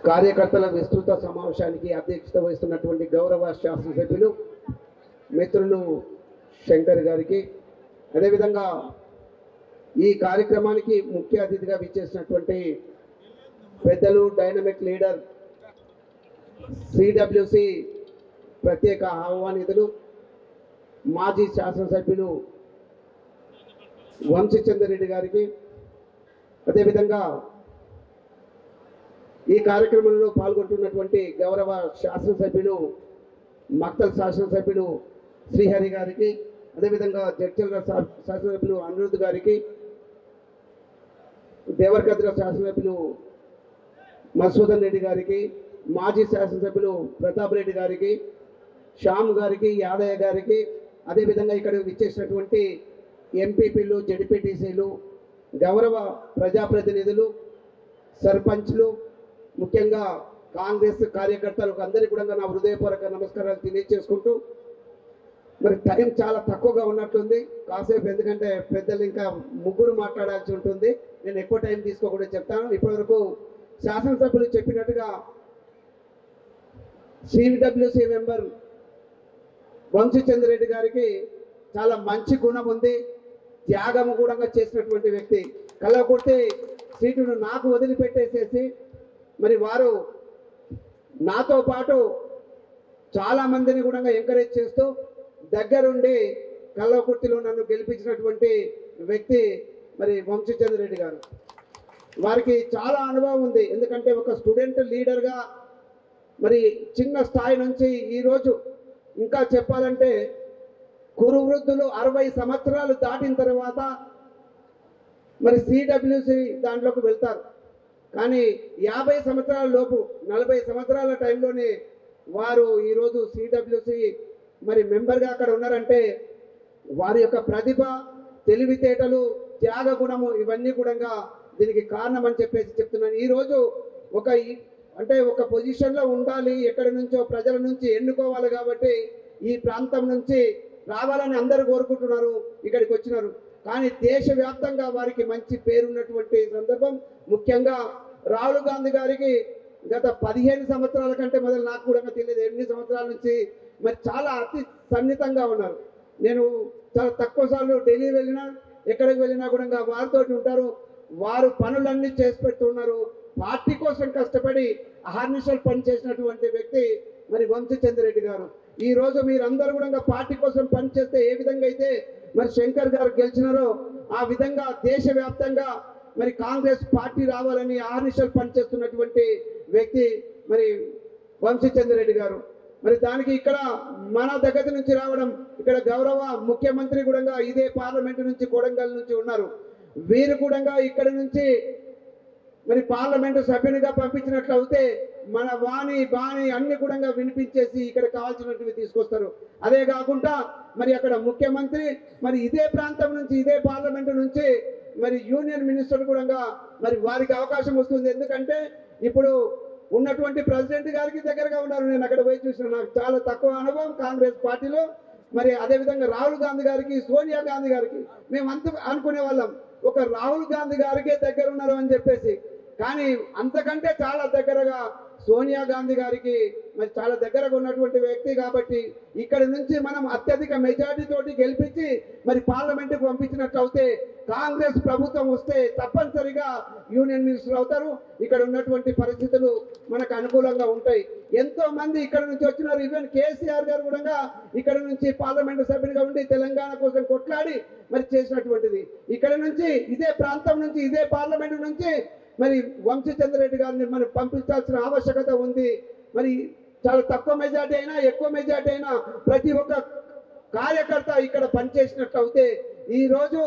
కార్యకర్తల విస్తృత సమావేశానికి అధ్యక్షత వహిస్తున్నటువంటి గౌరవ శాసనసభ్యులు మిత్రులు శంకర్ గారికి, అదేవిధంగా ఈ కార్యక్రమానికి ముఖ్య అతిథిగా విచ్చేసినటువంటి పెద్దలు డైనమిక్ లీడర్ సిడబ్ల్యూసి ప్రత్యేక ఆహ్వానితులు మాజీ శాసనసభ్యులు వంశీచంద్ర రెడ్డి గారికి, అదేవిధంగా ఈ కార్యక్రమంలో పాల్గొంటున్నటువంటి గౌరవ శాసనసభ్యులు మక్తల్ శాసనసభ్యులు శ్రీహరి గారికి, అదేవిధంగా జడ్చల్ శాసనసభ్యులు అనిరుద్ధ్ గారికి, దేవరకద్ర శాసనసభ్యులు మధుసూదన్ రెడ్డి గారికి, మాజీ శాసనసభ్యులు ప్రతాప్ రెడ్డి గారికి, శ్యామ్ గారికి, యాదయ్య గారికి, అదేవిధంగా ఇక్కడ విచ్చేసినటువంటి ఎంపీపీలు, జడ్పీటీసీలు, గౌరవ ప్రజాప్రతినిధులు, సర్పంచ్లు, ముఖ్యంగా కాంగ్రెస్ కార్యకర్తలకు అందరికీ కూడా నా హృదయపూర్వక నమస్కారాలు తెలియజేసుకుంటూ, మరి టైం చాలా తక్కువగా ఉన్నట్టుంది కాసేపు, ఎందుకంటే పెద్దలు ఇంకా ముగ్గురు మాట్లాడాల్సి ఉంటుంది. నేను ఎక్కువ టైం తీసుకోకుండా చెప్తాను. ఇప్పటివరకు శాసనసభ్యులు చెప్పినట్టుగా సిడబ్ల్యూసి మెంబర్ వంశీచంద్ర రెడ్డి గారికి చాలా మంచి గుణం ఉంది, త్యాగము కూడా చేసినటువంటి వ్యక్తి. కళ్ళకుర్తి సీటును నాకు వదిలిపెట్టేసేసి మరి వారు నాతో పాటు చాలా మందిని కూడా ఎంకరేజ్ చేస్తూ దగ్గరుండి కళ్ళకుర్తిలో నన్ను గెలిపించినటువంటి వ్యక్తి మరి వంశీచంద్ర రెడ్డి గారు. వారికి చాలా అనుభవం ఉంది, ఎందుకంటే ఒక స్టూడెంట్ లీడర్గా మరి చిన్న స్థాయి నుంచి ఈరోజు ఇంకా చెప్పాలంటే కురు వృద్ధులు 60 సంవత్సరాలు దాటిన తర్వాత మరి సిడబ్ల్యూసి దాంట్లోకి వెళ్తారు. కానీ 50 సంవత్సరాల లోపు 40 సంవత్సరాల టైంలోనే వారు ఈరోజు సిడబ్ల్యూసి మరి మెంబర్గా అక్కడ ఉన్నారంటే వారి యొక్క ప్రతిభ, తెలివితేటలు, త్యాగ గుణము ఇవన్నీ కూడా దీనికి కారణం అని చెప్పేసి చెప్తున్నాను. ఈరోజు ఒక పొజిషన్లో ఉండాలి, ఎక్కడి నుంచో ప్రజల నుంచి ఎన్నుకోవాలి కాబట్టి ఈ ప్రాంతం నుంచి రావాలని అందరూ కోరుకుంటున్నారు, ఇక్కడికి వచ్చినారు. కానీ దేశవ్యాప్తంగా వారికి మంచి పేరున్నటువంటి సందర్భం. ముఖ్యంగా రాహుల్ గాంధీ గారికి గత 15 సంవత్సరాల కంటే మొదలు నాకు కూడా తెలియదు 8 సంవత్సరాల నుంచి మరి చాలా అతి సన్నిహితంగా ఉన్నారు. నేను చాలా తక్కువ సార్లు ఢిల్లీ వెళ్ళినా ఎక్కడికి వెళ్ళినా కూడా వారితో ఉంటారు. వారు పనులన్నీ చేసి పెడుతున్నారు. పార్టీ కోసం కష్టపడి అహర్నిశలు పనిచేసినటువంటి వ్యక్తి మరి వంశీచంద్ర రెడ్డి గారు. ఈ రోజు మీరందరూ కూడా పార్టీ కోసం పనిచేస్తే ఏ విధంగా అయితే మరి శంకర్ గారు గెలిచినారో ఆ విధంగా దేశవ్యాప్తంగా మరి కాంగ్రెస్ పార్టీ రావాలని అహర్నిశలు పనిచేస్తున్నటువంటి వ్యక్తి మరి వంశీచంద్ర రెడ్డి గారు. మరి దానికి ఇక్కడ మన దగ్గర నుంచి రావడం, ఇక్కడ గౌరవ ముఖ్యమంత్రి కూడా ఇదే పార్లమెంటు నుంచి కొడంగల్ నుంచి ఉన్నారు. వీరు కూడా ఇక్కడి నుంచి మరి పార్లమెంటు సభ్యునిగా పంపించినట్లు అయితే మన బాణి అన్ని కూడా వినిపించేసి ఇక్కడ కావాల్సినవి తీసుకొస్తారు. అదే కాకుండా మరి అక్కడ ముఖ్యమంత్రి మరి ఇదే ప్రాంతం నుంచి, ఇదే పార్లమెంటు నుంచి మరి యూనియన్ మినిస్టర్ కూడా మరి వారికి అవకాశం వస్తుంది. ఎందుకంటే ఇప్పుడు ఉన్నటువంటి ప్రెసిడెంట్ గారికి దగ్గరగా ఉన్నారు. నేను అక్కడ పోయి చూసిన, నాకు చాలా తక్కువ అనుభవం కాంగ్రెస్ పార్టీలో. మరి అదేవిధంగా రాహుల్ గాంధీ గారికి, సోనియా గాంధీ గారికి మేము అనుకునే వాళ్ళం ఒక రాహుల్ గాంధీ గారికే దగ్గర ఉన్నారు అని చెప్పేసి. కానీ అంతకంటే చాలా దగ్గరగా సోనియా గాంధీ గారికి మరి చాలా దగ్గరగా ఉన్నటువంటి వ్యక్తి కాబట్టి ఇక్కడ నుంచి మనం అత్యధిక మెజార్టీ తోటి గెలిపించి మరి పార్లమెంటుకు పంపించినట్లయితే కాంగ్రెస్ ప్రభుత్వం వస్తే తప్పనిసరిగా యూనియన్ మినిస్టర్ అవుతారు. ఇక్కడ ఉన్నటువంటి పరిస్థితులు మనకు అనుకూలంగా ఉంటాయి. ఎంతో మంది ఇక్కడ నుంచి వచ్చినారు. ఈవెన్ కేసీఆర్ గారు కూడా ఇక్కడ నుంచి పార్లమెంటు సభ్యుడిగా ఉండి తెలంగాణ కోసం కొట్లాడి మరి చేసినటువంటిది. ఇక్కడ నుంచి ఇదే ప్రాంతం నుంచి, ఇదే పార్లమెంటు నుంచి మరి వంశీచంద్ర రెడ్డి గారిని మనం పంపించాల్సిన ఆవశ్యకత ఉంది. మరి చాలా తక్కువ మెజార్టీ అయినా ఎక్కువ మెజార్టీ అయినా ప్రతి ఒక్క కార్యకర్త ఇక్కడ పనిచేసినట్లు అయితే ఈరోజు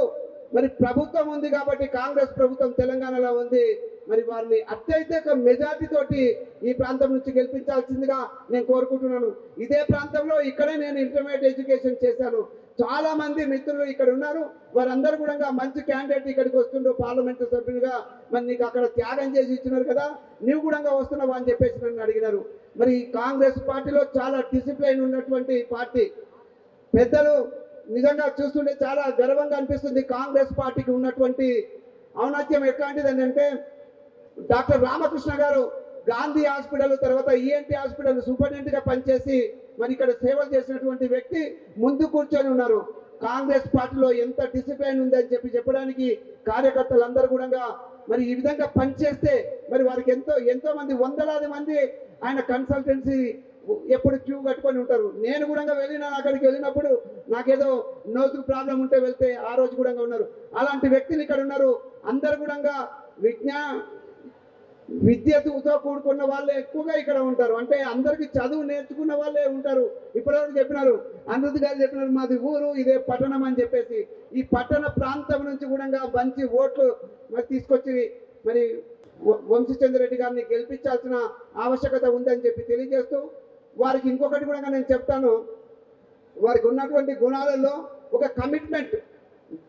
మరి ప్రభుత్వం ఉంది కాబట్టి, కాంగ్రెస్ ప్రభుత్వం తెలంగాణలో ఉంది, మరి వారిని అత్యధిక మెజార్టీ తోటి ఈ ప్రాంతం నుంచి గెలిపించాల్సిందిగా నేను కోరుకుంటున్నాను. ఇదే ప్రాంతంలో ఇక్కడే నేను ఇంటర్మీడియట్ ఎడ్యుకేషన్ చేశాను. చాలా మంది మిత్రులు ఇక్కడ ఉన్నారు. వారందరూ కూడా మంచి క్యాండిడేట్ ఇక్కడికి వస్తుండ్రు పార్లమెంటు సభ్యులుగా. మరి నీకు అక్కడ త్యాగం చేసి ఇచ్చినారు కదా, నీవు కూడా వస్తున్నావు అని చెప్పేసి నన్ను అడిగినారు. మరి కాంగ్రెస్ పార్టీలో చాలా డిసిప్లైన్ ఉన్నటువంటి పార్టీ. పెద్దలు నిజంగా చూస్తుంటే చాలా గర్వంగా అనిపిస్తుంది. కాంగ్రెస్ పార్టీకి ఉన్నటువంటి ఔన్నత్యం ఎట్లాంటిదని అంటే డాక్టర్ రామకృష్ణ గారు గాంధీ హాస్పిటల్ తర్వాత ఈఎన్టీ హాస్పిటల్ సూపరింటెండెంట్ గా పనిచేసి మరి ఇక్కడ సేవలు చేసినటువంటి వ్యక్తి ముందు కూర్చొని ఉన్నారు. కాంగ్రెస్ పార్టీలో ఎంత డిసిప్లిన్ ఉందని చెప్పడానికి కార్యకర్తలందరూ కూడా మరి ఈ విధంగా పనిచేస్తే మరి వారికి ఎంతో మంది వందలాది మంది ఆయన కన్సల్టెన్సీ ఎప్పుడు క్యూ కట్టుకొని ఉంటారు. నేను కూడా అక్కడికి వెళ్ళినప్పుడు నాకేదో నోటు ప్రాబ్లం ఉంటే వెళ్తే ఆ రోజు కూడా ఉన్నారు. అలాంటి వ్యక్తులు ఇక్కడ ఉన్నారు. అందరు కూడా విద్యతో కూడుకున్న వాళ్ళే ఎక్కువగా ఇక్కడ ఉంటారు. అంటే అందరికి చదువు నేర్చుకున్న వాళ్ళే ఉంటారు. ఇప్పటివరకు చెప్పినారు, అనిరుద్ధ్ గారు చెప్పినారు, మాది ఊరు ఇదే పట్టణం అని చెప్పేసి. ఈ పట్టణ ప్రాంతం నుంచి కూడా మంచి ఓట్లు మరి తీసుకొచ్చి మరి వంశీచంద్రెడ్డి గారిని గెలిపించాల్సిన ఆవశ్యకత ఉందని చెప్పి తెలియజేస్తూ, వారికి ఇంకొకటి కూడా నేను చెప్తాను, వారికి ఉన్నటువంటి గుణాలలో ఒక కమిట్మెంట్,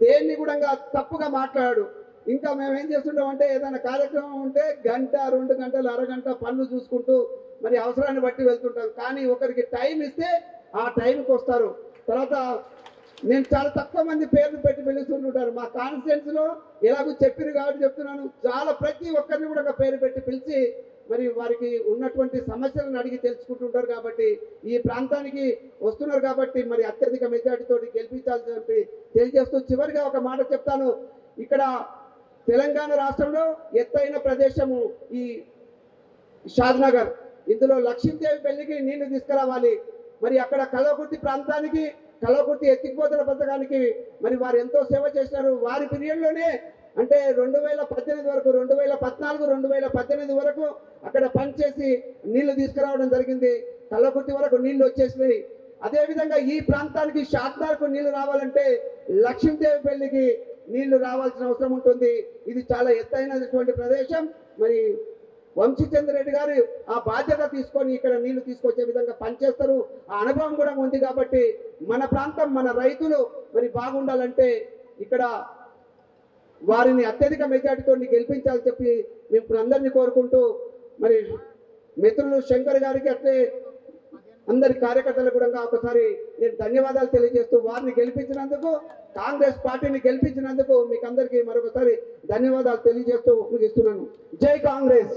దేన్ని కూడా తప్పుగా మాట్లాడాడు. ఇంకా మేము ఏం చేస్తుంటాం అంటే ఏదైనా కార్యక్రమం ఉంటే గంట 2 గంటలు అరగంట పనులు చూసుకుంటూ మరి అవసరాన్ని బట్టి వెళ్తుంటాం. కానీ ఒకరికి టైం ఇస్తే ఆ టైంకి వస్తారు. తర్వాత నేను చాలా తక్కువ మంది పేర్లు పెట్టి పిలుస్తుంటారు. మా కాన్స్టిట్యుయెన్సీ లో ఎలాగో చెప్పారు కాబట్టి చెప్తున్నాను, చాలా ప్రతి ఒక్కరిని కూడా ఒక పేరు పెట్టి పిలిచి మరి వారికి ఉన్నటువంటి సమస్యలను అడిగి తెలుసుకుంటుంటారు. కాబట్టి ఈ ప్రాంతానికి వస్తున్నారు కాబట్టి మరి అత్యధిక మెజార్టీతో గెలిపించాల్సి తెలియజేస్తూ చివరిగా ఒక మాట చెప్తాను. ఇక్కడ తెలంగాణ రాష్ట్రంలో ఎత్తైన ప్రదేశము ఈ షాద్నగర్. ఇందులో లక్ష్మీదేవి పెళ్లికి నీళ్లు తీసుకురావాలి. మరి అక్కడ కల్వకుర్తి ప్రాంతానికి కల్వకుర్తి ఎత్తిపోతల పథకానికి మరి వారు ఎంతో సేవ చేసినారు. వారి పీరియడ్లోనే అంటే 2018 వరకు 2014 2018 వరకు అక్కడ పనిచేసి నీళ్లు తీసుకురావడం జరిగింది. కల్వకుర్తి వరకు నీళ్లు వచ్చేసినాయి. అదేవిధంగా ఈ ప్రాంతానికి షాద్నగర్కు నీళ్లు రావాలంటే లక్ష్మీదేవి పెళ్లికి నీళ్లు రావాల్సిన అవసరం ఉంటుంది. ఇది చాలా ఎత్తైనటువంటి ప్రదేశం. మరి వంశీచంద్రెడ్డి గారు ఆ బాధ్యత తీసుకొని ఇక్కడ నీళ్లు తీసుకొచ్చే విధంగా పనిచేస్తారు. ఆ అనుభవం కూడా ఉంది కాబట్టి మన ప్రాంతం మన రైతులు మరి బాగుండాలంటే ఇక్కడ వారిని అత్యధిక మెజార్టీతో గెలిపించాలని చెప్పి మేము అందరినీ కోరుకుంటూ మరి మిత్రులు శంకర్ గారికి అట్లే అందరి కార్యకర్తలకు కూడా ఒకసారి నేను ధన్యవాదాలు తెలియజేస్తూ వారిని గెలిపించినందుకు, కాంగ్రెస్ పార్టీని గెలిపించినందుకు మీకు అందరికీ మరొకసారి ధన్యవాదాలు తెలియజేస్తూ ముగిస్తున్నాను. జై కాంగ్రెస్.